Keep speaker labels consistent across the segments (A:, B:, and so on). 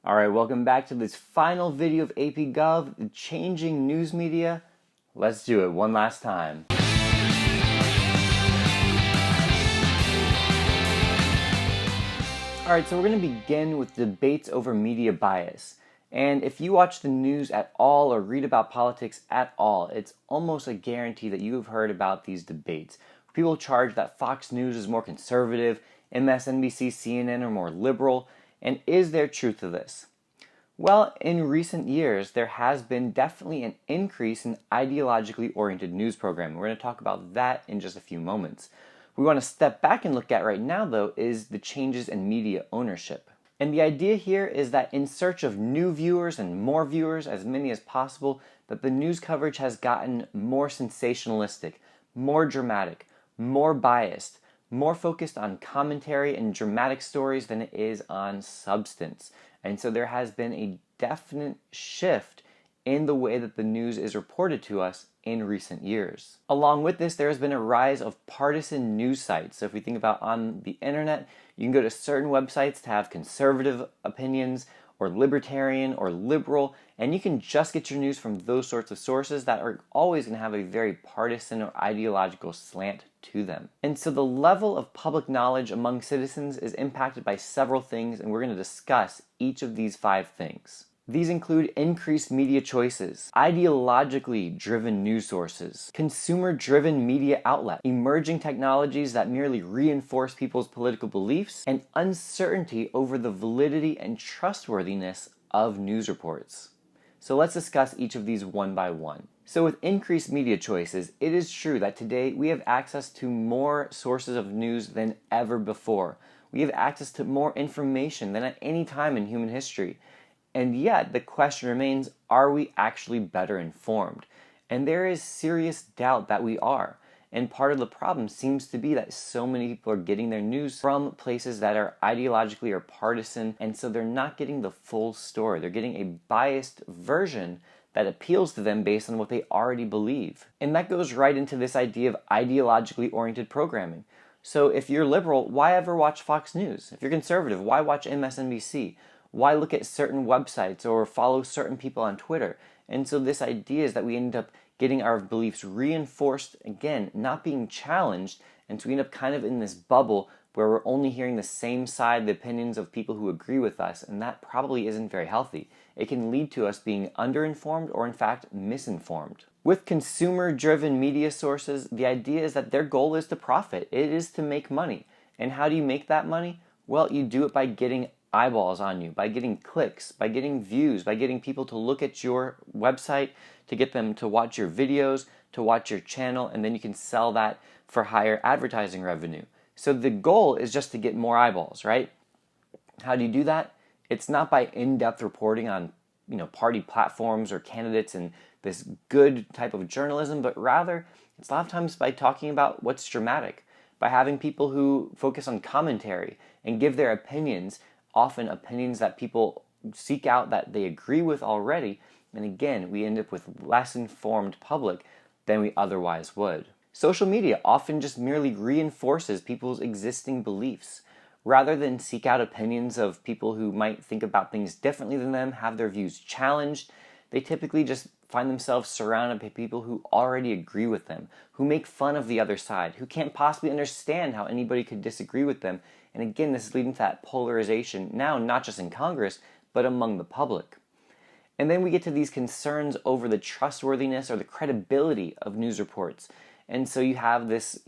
A: Alright, welcome back to this final video of AP Gov, the changing news media. Let's do it one last time. Alright, so we're going to begin with debates over media bias. And if you watch the news at all or read about politics at all, it's almost a guarantee that you have heard about these debates. People charge that Fox News is more conservative, MSNBC, CNN are more liberal, and is there truth to this? Well, in recent years, there has been definitely an increase in ideologically oriented news programming. We're going to talk about that in just a few moments. What we want to step back and look at right now, though, is the changes in media ownership. And the idea here is that in search of new viewers and more viewers, as many as possible, that the news coverage has gotten more sensationalistic, more dramatic, more biased, more focused on commentary and dramatic stories than it is on substance. And so there has been a definite shift in the way that the news is reported to us in recent years. Along with this, there has been a rise of partisan news sites. So if we think about on the internet, you can go to certain websites to have conservative opinions or libertarian or liberal, and you can just get your news from those sorts of sources that are always going to have a very partisan or ideological slant to them. And so the level of public knowledge among citizens is impacted by several things, and we're going to discuss each of these 5 things. These include increased media choices, ideologically driven news sources, consumer-driven media outlets, emerging technologies that merely reinforce people's political beliefs, and uncertainty over the validity and trustworthiness of news reports. So let's discuss each of these one by one. So with increased media choices, it is true that today we have access to more sources of news than ever before. We have access to more information than at any time in human history. And yet, the question remains, are we actually better informed? And there is serious doubt that we are. And part of the problem seems to be that so many people are getting their news from places that are ideologically or partisan, and so they're not getting the full story. They're getting a biased version that appeals to them based on what they already believe. And that goes right into this idea of ideologically oriented programming. So if you're liberal, why ever watch Fox News? If you're conservative, why watch MSNBC? Why look at certain websites or follow certain people on Twitter? And so this idea is that we end up getting our beliefs reinforced, again, not being challenged, and so we end up kind of in this bubble where we're only hearing the same side, the opinions of people who agree with us, and that probably isn't very healthy. It can lead to us being underinformed or in fact misinformed. With consumer-driven media sources, the idea is that their goal is to profit. It is to make money. And how do you make that money? Well, you do it by getting eyeballs on you, by getting clicks, by getting views, by getting people to look at your website, to get them to watch your videos, to watch your channel, and then you can sell that for higher advertising revenue. So the goal is just to get more eyeballs, right? How do you do that? It's not by in-depth reporting on, party platforms or candidates and this good type of journalism, but rather it's a lot of times by talking about what's dramatic, by having people who focus on commentary and give their opinions, often opinions that people seek out that they agree with already, and again, we end up with less informed public than we otherwise would. Social media often just merely reinforces people's existing beliefs. Rather than seek out opinions of people who might think about things differently than them, have their views challenged, they typically just find themselves surrounded by people who already agree with them, who make fun of the other side, who can't possibly understand how anybody could disagree with them. And again, this is leading to that polarization now, not just in Congress, but among the public. And then we get to these concerns over the trustworthiness or the credibility of news reports. And so you have this,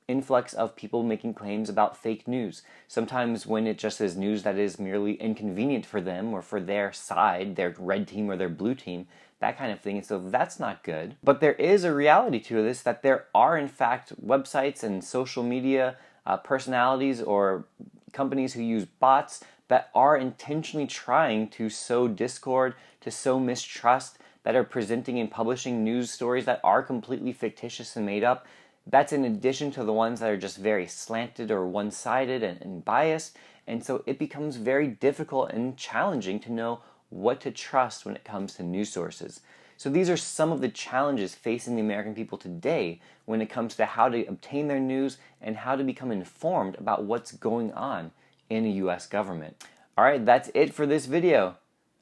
A: influx of people making claims about fake news. Sometimes when it just is news that is merely inconvenient for them or for their side, their red team or their blue team, that kind of thing. And so that's not good. But there is a reality to this that there are in fact websites and social media personalities or companies who use bots that are intentionally trying to sow discord, to sow mistrust, that are presenting and publishing news stories that are completely fictitious and made up. That's in addition to the ones that are just very slanted or one-sided and biased. And so it becomes very difficult and challenging to know what to trust when it comes to news sources. So these are some of the challenges facing the American people today when it comes to how to obtain their news and how to become informed about what's going on in a U.S. government. Alright, that's it for this video.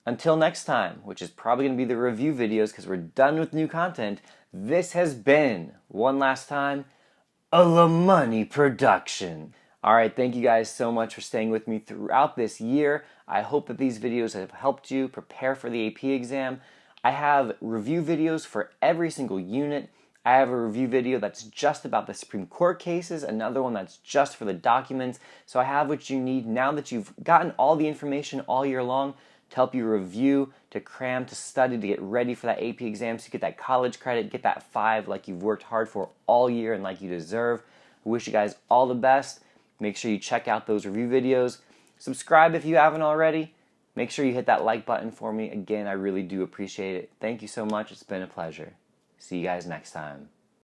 A: Until next time, which is probably going to be the review videos because we're done with new content, this has been, one last time, a La Money production. Alright, thank you guys so much for staying with me throughout this year. I hope that these videos have helped you prepare for the AP exam. I have review videos for every single unit. I have a review video that's just about the Supreme Court cases, another one that's just for the documents. So I have what you need now that you've gotten all the information all year long to help you review, to cram, to study, to get ready for that AP exam so you get that college credit, get that 5 like you've worked hard for all year and like you deserve. I wish you guys all the best. Make sure you check out those review videos. Subscribe if you haven't already. Make sure you hit that like button for me. Again, I really do appreciate it. Thank you so much. It's been a pleasure. See you guys next time.